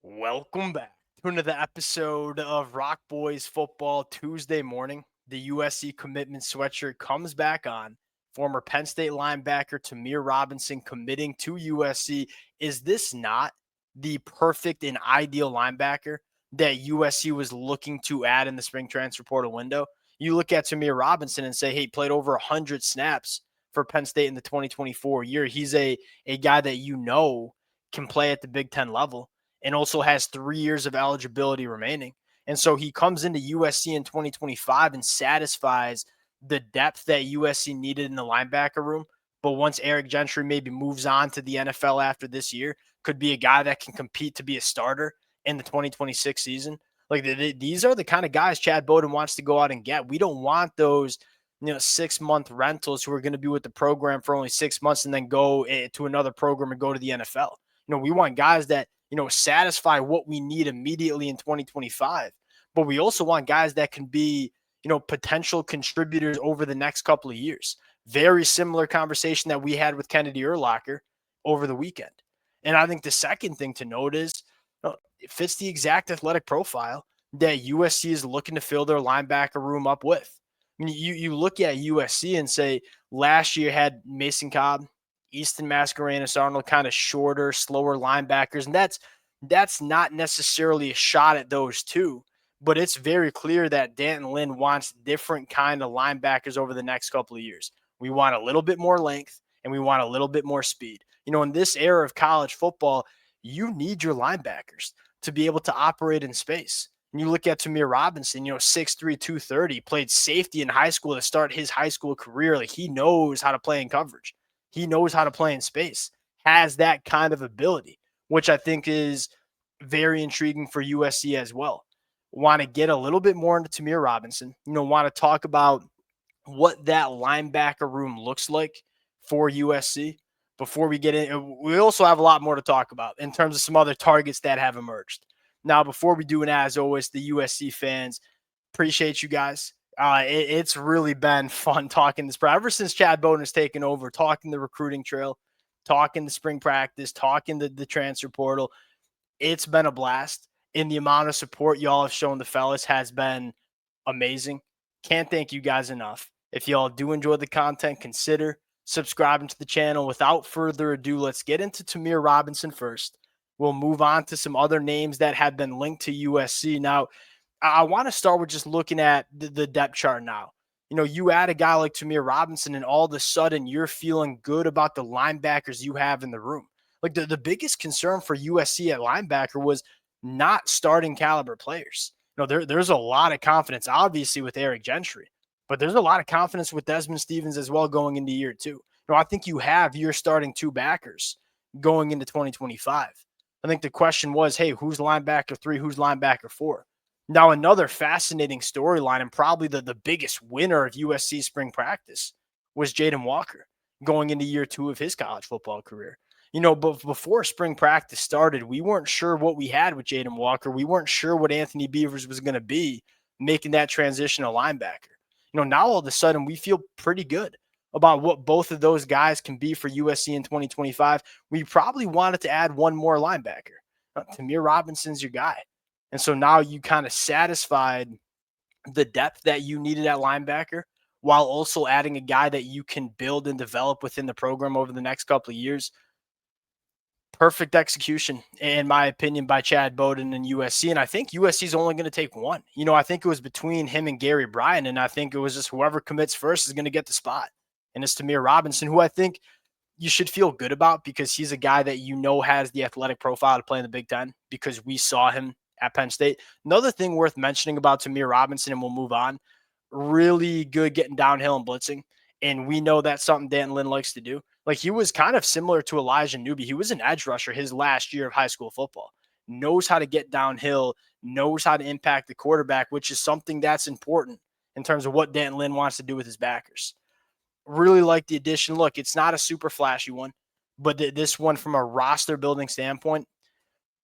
Welcome back to another episode of Rock Boys Football Tuesday morning. The USC commitment sweatshirt comes back on. Former Penn State linebacker Tamir Robinson committing to USC. Is this not the perfect and ideal linebacker that USC was looking to add in the spring transfer portal window? You look at Tamir Robinson and say, hey, played over 100 snaps for Penn State in the 2024 year. He's a guy that can play at the Big Ten level and also has 3 years of eligibility remaining. And so he comes into USC in 2025 and satisfies the depth that USC needed in the linebacker room. But once Eric Gentry maybe moves on to the NFL after this year, could be a guy that can compete to be a starter in the 2026 season. Like these are the kind of guys Chad Bowden wants to go out and get. We don't want those 6-month rentals who are going to be with the program for only 6 months and then go to another program and go to the NFL. We want guys that satisfy what we need immediately in 2025. But we also want guys that can be, potential contributors over the next couple of years. Very similar conversation that we had with Kennedy Urlacher over the weekend. And I think the second thing to note is it fits the exact athletic profile that USC is looking to fill their linebacker room up with. I mean, you look at USC and say last year had Mason Cobb, Easton Mascarenas, Arnold, kind of shorter, slower linebackers. And that's not necessarily a shot at those two, but it's very clear that Danton Lynn wants different kind of linebackers over the next couple of years. We want a little bit more length and we want a little bit more speed. In this era of college football, you need your linebackers to be able to operate in space. And you look at Tamir Robinson, 6'3", 230, played safety in high school to start his high school career. Like he knows how to play in coverage. He knows how to play in space, has that kind of ability, which I think is very intriguing for USC as well. Want to get a little bit more into Tamir Robinson, want to talk about what that linebacker room looks like for USC before we get in. We also have a lot more to talk about in terms of some other targets that have emerged. Now, before we do, and as always, the USC fans, appreciate you guys. It's really been fun talking this ever since Chad Bowden has taken over, talking the recruiting trail, talking the spring practice, talking the transfer portal. It's been a blast. And the amount of support y'all have shown the fellas has been amazing. Can't thank you guys enough. If y'all do enjoy the content, consider subscribing to the channel. Without further ado, let's get into Tamir Robinson first. We'll move on to some other names that have been linked to USC. Now, I want to start with just looking at the depth chart now. You add a guy like Tamir Robinson, and all of a sudden you're feeling good about the linebackers you have in the room. Like the biggest concern for USC at linebacker was not starting caliber players. There's a lot of confidence, obviously, with Eric Gentry, but there's a lot of confidence with Desmond Stevens as well going into year two. I think you have your starting two backers going into 2025. I think the question was, hey, who's linebacker 3, who's linebacker 4? Now, another fascinating storyline and probably the biggest winner of USC spring practice was Jaden Walker going into year 2 of his college football career. But before spring practice started, we weren't sure what we had with Jaden Walker. We weren't sure what Anthony Beavers was going to be making that transition to linebacker. Now all of a sudden we feel pretty good about what both of those guys can be for USC in 2025. We probably wanted to add one more linebacker. Tamir Robinson's your guy. And so now you kind of satisfied the depth that you needed at linebacker while also adding a guy that you can build and develop within the program over the next couple of years. Perfect execution, in my opinion, by Chad Bowden and USC. And I think USC is only going to take one. I think it was between him and Gary Bryan, and I think it was just whoever commits first is going to get the spot. And it's Tamir Robinson, who I think you should feel good about because he's a guy that has the athletic profile to play in the Big Ten because we saw him at Penn State. Another thing worth mentioning about Tamir Robinson, and we'll move on, really good getting downhill and blitzing. And we know that's something Danton Lynn likes to do. Like he was kind of similar to Elijah Newby. He was an edge rusher his last year of high school football. Knows how to get downhill, knows how to impact the quarterback, which is something that's important in terms of what Danton Lynn wants to do with his backers. Really like the addition. Look, it's not a super flashy one, but this one from a roster building standpoint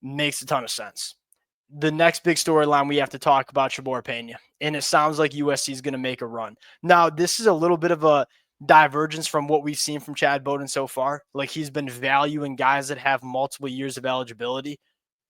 makes a ton of sense. The next big storyline we have to talk about Shabor Pena, and it sounds like USC is going to make a run. Now, this is a little bit of a divergence from what we've seen from Chad Bowden so far. Like he's been valuing guys that have multiple years of eligibility.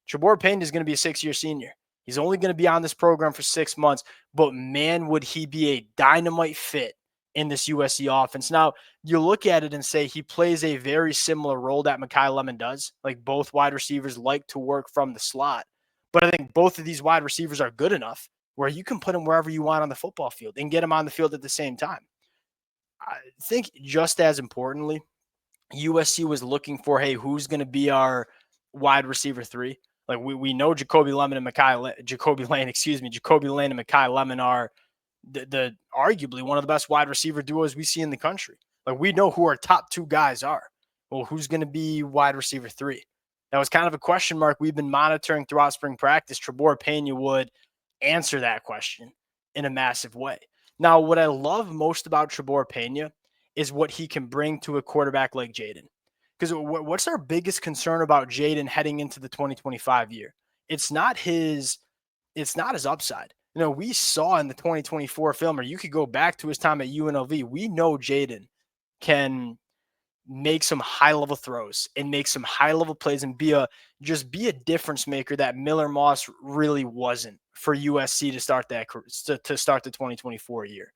Trevor Payne is going to be a 6-year senior. He's only going to be on this program for 6 months, but man, would he be a dynamite fit in this USC offense. Now, you look at it and say he plays a very similar role that Mekhi Lemon does. Like, both wide receivers like to work from the slot. But I think both of these wide receivers are good enough where you can put them wherever you want on the football field and get them on the field at the same time. I think just as importantly, USC was looking for, hey, who's going to be our wide receiver 3? Like, we know Jacoby Lane and Mekhi Lemon are the arguably one of the best wide receiver duos we see in the country. Like, we know who our top 2 guys are. Well, who's going to be wide receiver 3? That was kind of a question mark we've been monitoring throughout spring practice. Trevor Pena would answer that question in a massive way. Now, what I love most about Trevor Pena is what he can bring to a quarterback like Jaden. Because what's our biggest concern about Jaden heading into the 2025 year? It's not his upside. You know, we saw in the 2024 film, or you could go back to his time at UNLV, we know Jaden can make some high-level throws and make some high-level plays and be a difference maker that Miller Moss really wasn't for USC to start the 2024 year.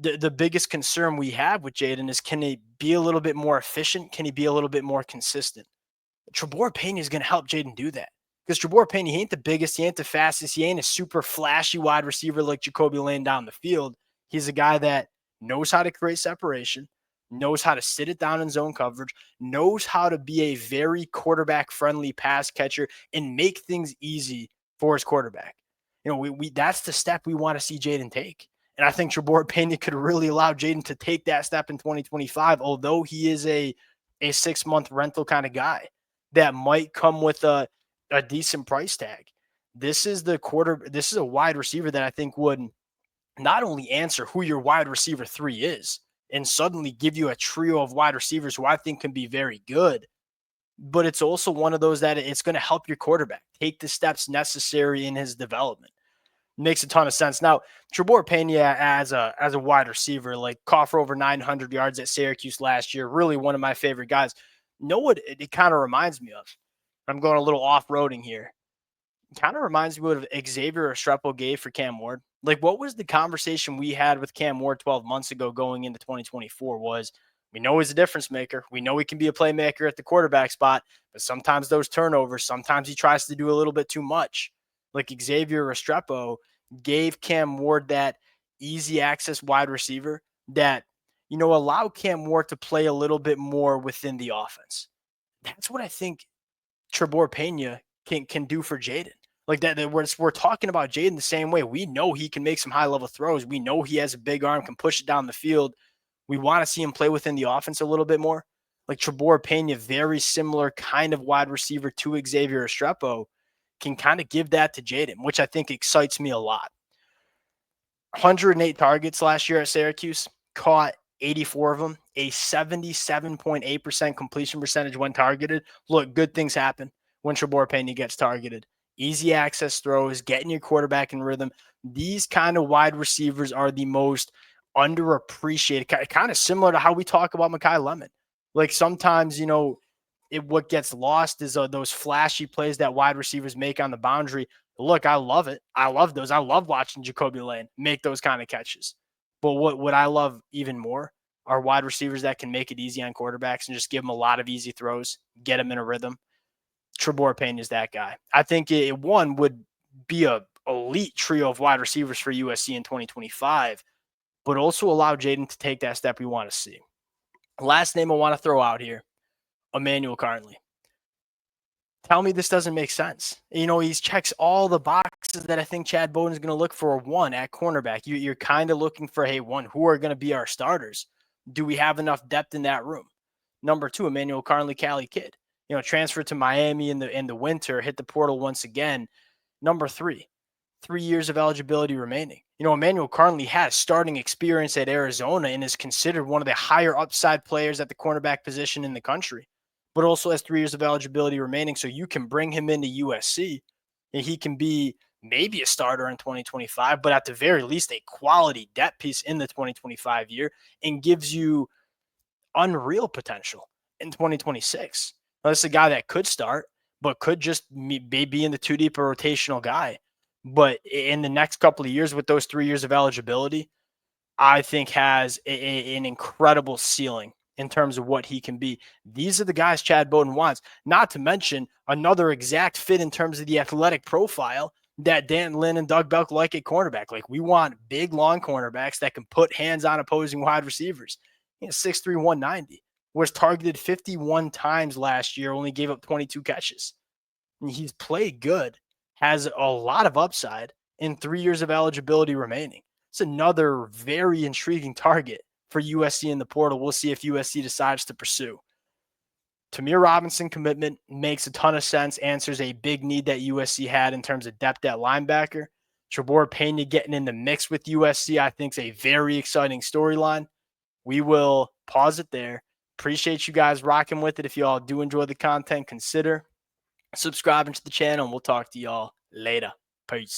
The biggest concern we have with Jaden is, can he be a little bit more efficient? Can he be a little bit more consistent? Trevor Pena is going to help Jaden do that. Because Trevor Pena, he ain't the biggest, he ain't the fastest, he ain't a super flashy wide receiver like Jacoby Lane down the field. He's a guy that knows how to create separation, knows how to sit it down in zone coverage, knows how to be a very quarterback-friendly pass catcher and make things easy for his quarterback. You know, we that's the step we want to see Jaden take. And I think Trevor Pena could really allow Jaden to take that step in 2025, although he is a 6-month rental kind of guy that might come with a decent price tag. This is a wide receiver that I think would not only answer who your wide receiver 3 is and suddenly give you a trio of wide receivers who I think can be very good, but it's also one of those that it's going to help your quarterback take the steps necessary in his development. Makes a ton of sense. Now, Trevor Pena as a wide receiver, like, caught for over 900 yards at Syracuse last year, really one of my favorite guys. Know what it kind of reminds me of? I'm going a little off-roading here. It kind of reminds me of Xavier Restrepo gave for Cam Ward. Like, what was the conversation we had with Cam Ward 12 months ago going into 2024 was, we know he's a difference maker. We know he can be a playmaker at the quarterback spot, but sometimes those turnovers, sometimes he tries to do a little bit too much. Like, Xavier Restrepo gave Cam Ward that easy access wide receiver that, you know, allow Cam Ward to play a little bit more within the offense. That's what I think Trevor Pena can do for Jaden. Like, that we're talking about Jaden the same way. We know he can make some high-level throws. We know he has a big arm, can push it down the field. We want to see him play within the offense a little bit more. Like, Trevor Pena, very similar kind of wide receiver to Xavier Restrepo, can kind of give that to Jaden, which I think excites me a lot. 108 targets last year at Syracuse, caught 84 of them, a 77.8% completion percentage when targeted. Look, good things happen when Trevor Pena gets targeted. Easy access throws, getting your quarterback in rhythm. These kind of wide receivers are the most underappreciated, kind of similar to how we talk about Mekhi Lemon. Like, sometimes, you know, what gets lost is those flashy plays that wide receivers make on the boundary. Look, I love it. I love those. I love watching Jacoby Lane make those kind of catches. But what I love even more are wide receivers that can make it easy on quarterbacks and just give them a lot of easy throws, get them in a rhythm. Trevor Pena is that guy. I think one would be a elite trio of wide receivers for USC in 2025, but also allow Jaden to take that step we want to see. Last name I want to throw out here, Emmanuel Carnley. Tell me this doesn't make sense. You know, he checks all the boxes that I think Chad Bowden is going to look for. One, at cornerback. You're kind of looking for, hey, one, who are going to be our starters? Do we have enough depth in that room? Number two, Emmanuel Carnley, Cali kid. You know, transferred to Miami in the winter, hit the portal once again. Number 3 years of eligibility remaining. You know, Emmanuel Carnley has starting experience at Arizona and is considered one of the higher upside players at the cornerback position in the country, but also has 3 years of eligibility remaining. So you can bring him into USC and he can be maybe a starter in 2025, but at the very least a quality depth piece in the 2025 year and gives you unreal potential in 2026. Now, this is a guy that could start, but could just be in the two deep or rotational guy. But in the next couple of years, with those 3 years of eligibility, I think has an incredible ceiling in terms of what he can be. These are the guys Chad Bowden wants, not to mention another exact fit in terms of the athletic profile that Dan Lynn and Doug Belk like at cornerback. Like, we want big, long cornerbacks that can put hands on opposing wide receivers. 6'3", 190, was targeted 51 times last year, only gave up 22 catches. And he's played good, has a lot of upside, in 3 years of eligibility remaining. It's another very intriguing target for USC in the portal. We'll see if USC decides to pursue. Tamir Robinson commitment makes a ton of sense, answers a big need that USC had in terms of depth at linebacker. Trevor Pena getting in the mix with USC, I think, is a very exciting storyline. We will pause it there. Appreciate you guys rocking with it. If you all do enjoy the content, consider subscribing to the channel, and we'll talk to y'all later. Peace.